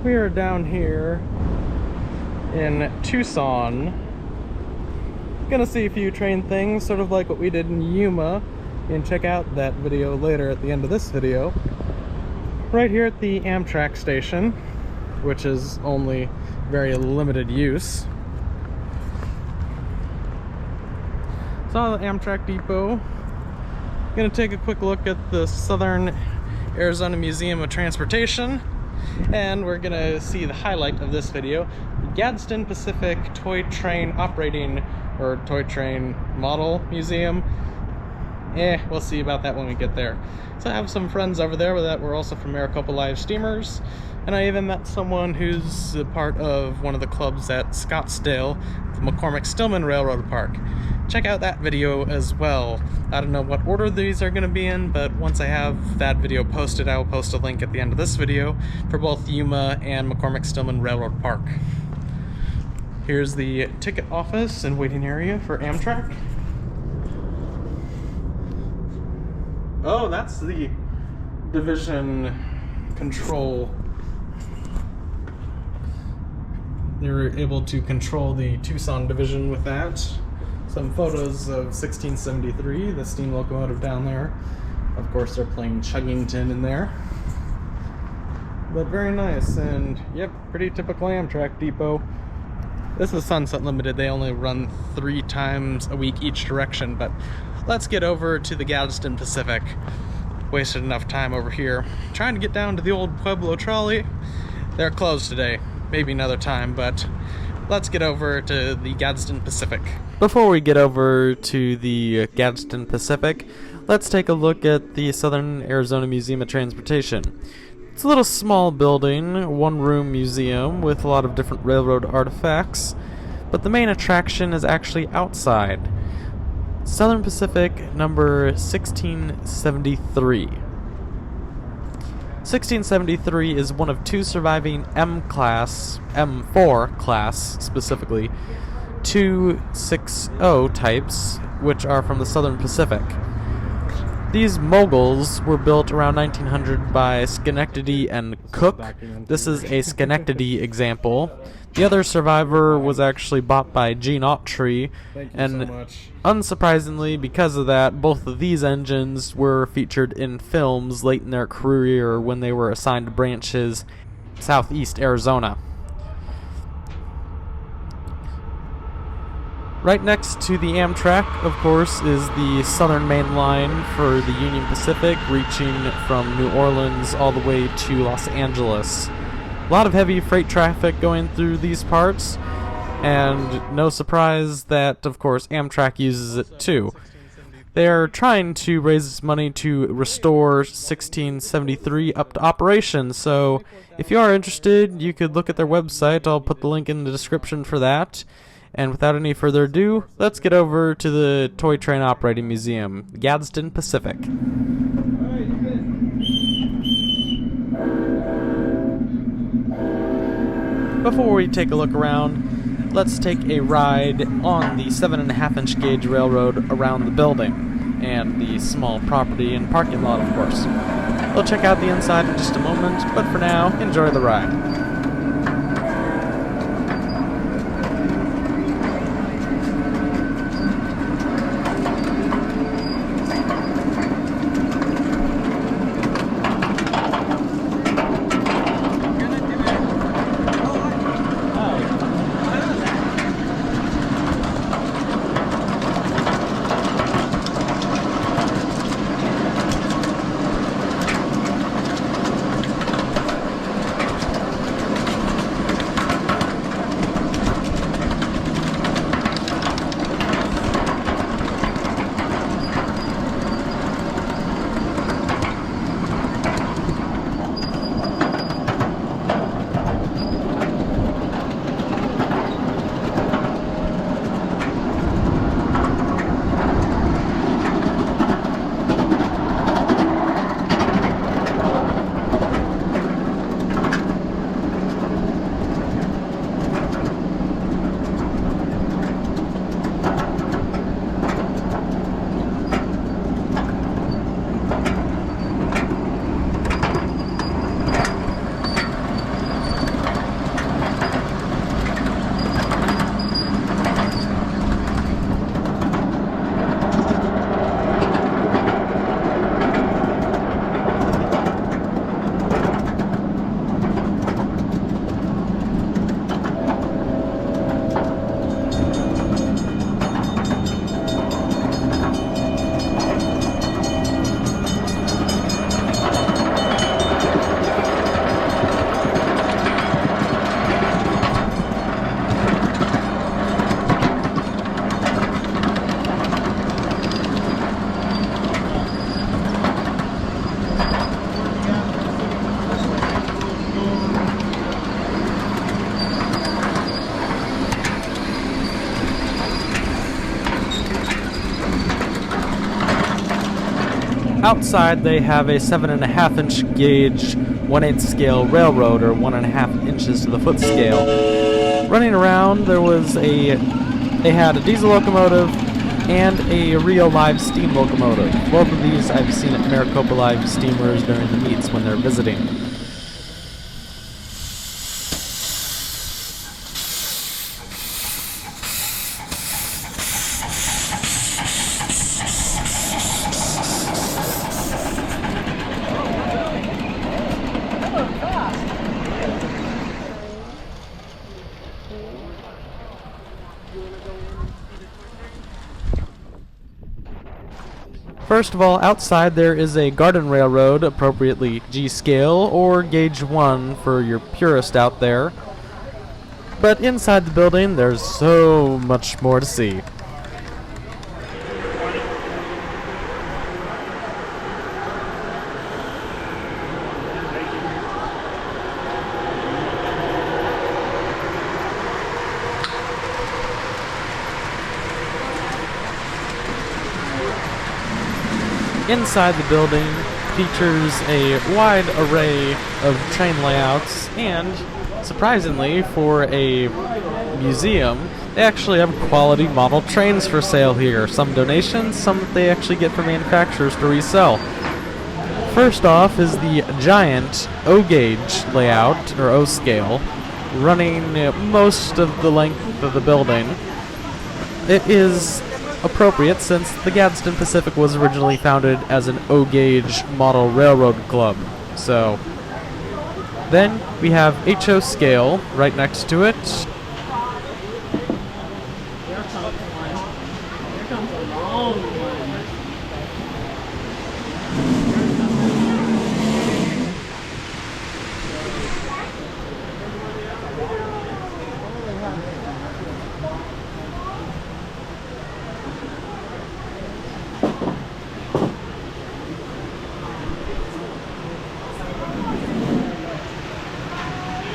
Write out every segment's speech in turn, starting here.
We are down here in Tucson. Gonna see a few train things, sort of like what we did in Yuma, and check out that video later at the end of this video. Right here at the Amtrak station, which is only very limited use. Saw the Amtrak depot. Gonna take a quick look at the Southern Arizona Museum of Transportation, and we're gonna see the highlight of this video, the Gadsden Pacific Toy Train Operating or Toy Train Model Museum. We'll see about that when we get there. So I have some friends over there that were also from Maricopa Live Steamers, and I even met someone who's a part of one of the clubs at Scottsdale, the McCormick-Stillman Railroad Park. Check out that video as well. I don't know what order these are going to be in, but once I have that video posted, I will post a link at the end of this video for both Yuma and McCormick-Stillman Railroad Park. Here's the ticket office and waiting area for Amtrak. Oh, that's the division control. They were able to control the Tucson division with that. Some photos of 1673, the steam locomotive down there. Of course, they're playing Chuggington in there. But very nice, and yep, pretty typical Amtrak depot. This is Sunset Limited. They only run 3 times a week each direction, but let's get over to the Gadsden Pacific. Wasted enough time over here. Trying to get down to the old Pueblo trolley. They're closed today. Maybe another time, but let's get over to the Gadsden Pacific. Before we get over to the Gadsden Pacific, let's take a look at the Southern Arizona Museum of Transportation. It's a little small building, one-room museum with a lot of different railroad artifacts, but the main attraction is actually outside. Southern Pacific number 1673. 1673 is one of 2 surviving M4 class specifically, 260 types, which are from the Southern Pacific. These moguls were built around 1900 by Schenectady and Cook. This is a Schenectady example. The other survivor was actually bought by Gene Autry, and unsurprisingly, because of that, both of these engines were featured in films late in their career when they were assigned to branches southeast Arizona. Right next to the Amtrak, of course, is the Southern Main Line for the Union Pacific, reaching from New Orleans all the way to Los Angeles. A lot of heavy freight traffic going through these parts, and no surprise that, of course, Amtrak uses it too. They are trying to raise money to restore 1673 up to operation, so if you are interested, you could look at their website. I'll put the link in the description for that. And without any further ado, let's get over to the Toy Train Operating Museum, Gadsden Pacific. Before we take a look around, let's take a ride on the 7.5-inch gauge railroad around the building, and the small property and parking lot, of course. We'll check out the inside in just a moment, but for now, enjoy the ride. outside they have a 7.5-inch gauge 1/8 scale railroad, or 1.5 inches to the foot scale. Running around, they had a diesel locomotive and a real live steam locomotive. Both of these I've seen at Maricopa Live Steamers during the meets when they're visiting. First of all, outside there is a garden railroad, appropriately G-scale, or gauge 1 for your purist out there. But inside the building, there's so much more to see. Inside the building features a wide array of train layouts, and surprisingly, for a museum, they actually have quality model trains for sale here. Some donations, some that they actually get from manufacturers to resell. First off is the giant O-gauge layout, or O-scale, running most of the length of the building. It is appropriate since the Gadsden Pacific was originally founded as an O-gauge model railroad club. So then we have HO scale right next to it.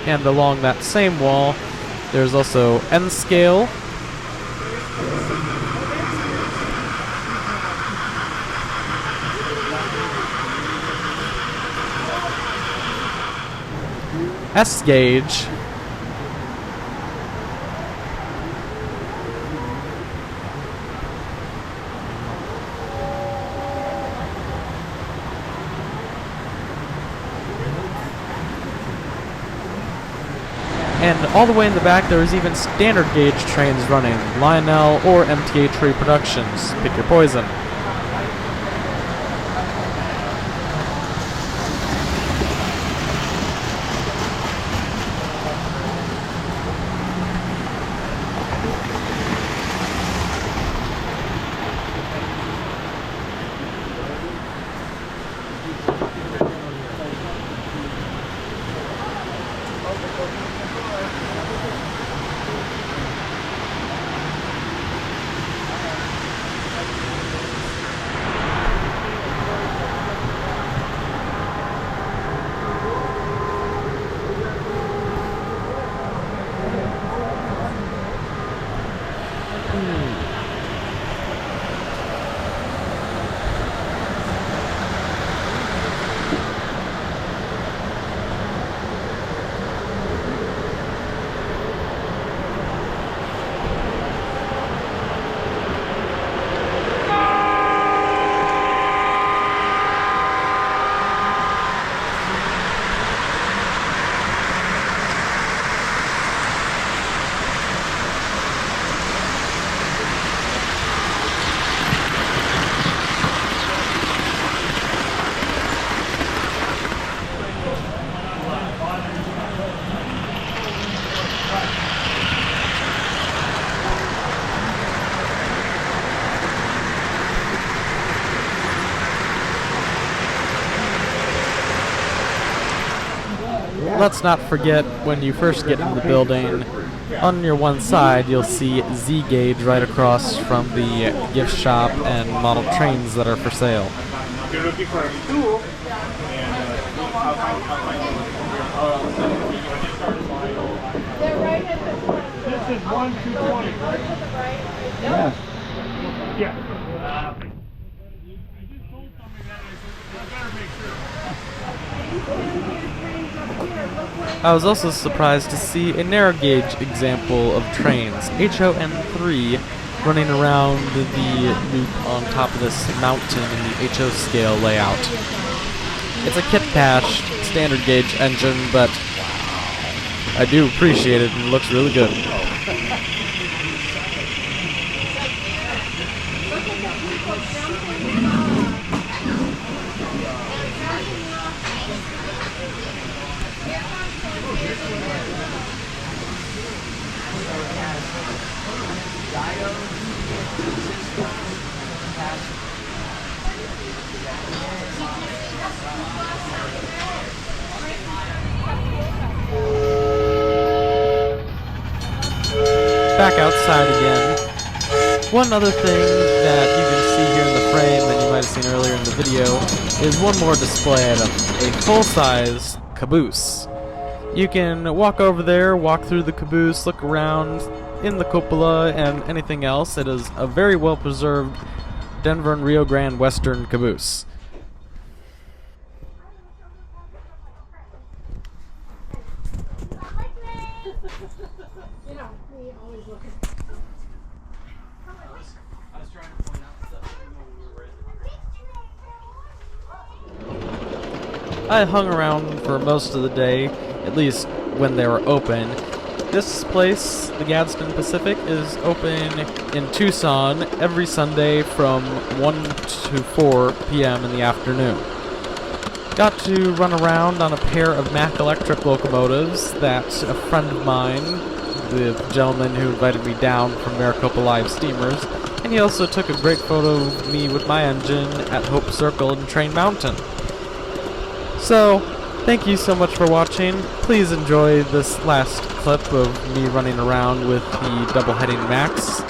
And along that same wall, there's also N scale. S gauge. And all the way in the back, there is even standard gauge trains running, Lionel or MTH reproductions. Pick your poison. Let's not forget, when you first get into the building, on your one side you'll see Z gauge right across from the gift shop and model trains that are for sale. If you're looking for a stool, this is 1/220. Yes. Yeah. I was also surprised to see a narrow gauge example of trains, HON3, running around the loop on top of this mountain in the HO scale layout. It's a kit-bashed, standard gauge engine, but I do appreciate it and it looks really good. Back outside again. One other thing that you can see here in the frame that you might have seen earlier in the video is one more display item, a full-size caboose. You can walk over there, walk through the caboose, look around in the cupola and anything else. It is a very well-preserved Denver and Rio Grande Western caboose. I hung around for most of the day, at least when they were open. This place, the Gadsden Pacific, is open in Tucson every Sunday from 1 to 4 p.m. in the afternoon. Got to run around on a pair of Mack electric locomotives that a friend of mine, the gentleman who invited me down from Maricopa Live Steamers, and he also took a great photo of me with my engine at Hope Circle in Train Mountain. So, thank you so much for watching. Please enjoy this last clip of me running around with the double-heading Max.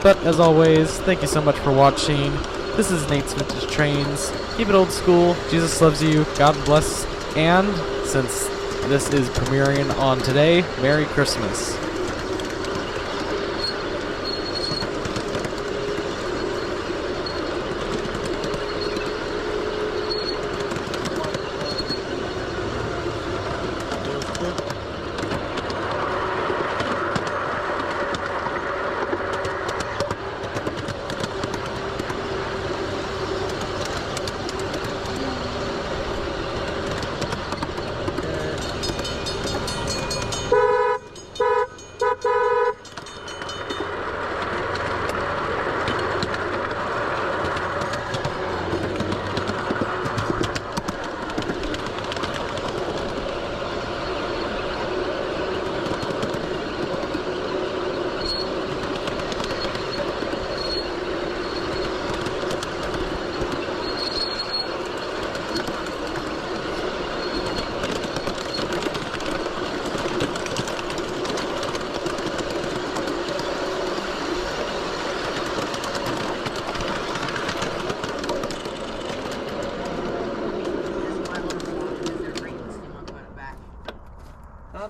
But as always, thank you so much for watching. This is Nate's Vintage Trains. Keep it old school. Jesus loves you. God bless. And since this is premiering on today, Merry Christmas.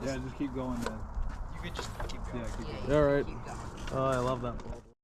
Yeah, just keep going then. You could just keep going. Yeah, keep going. Alright. Oh, I love that.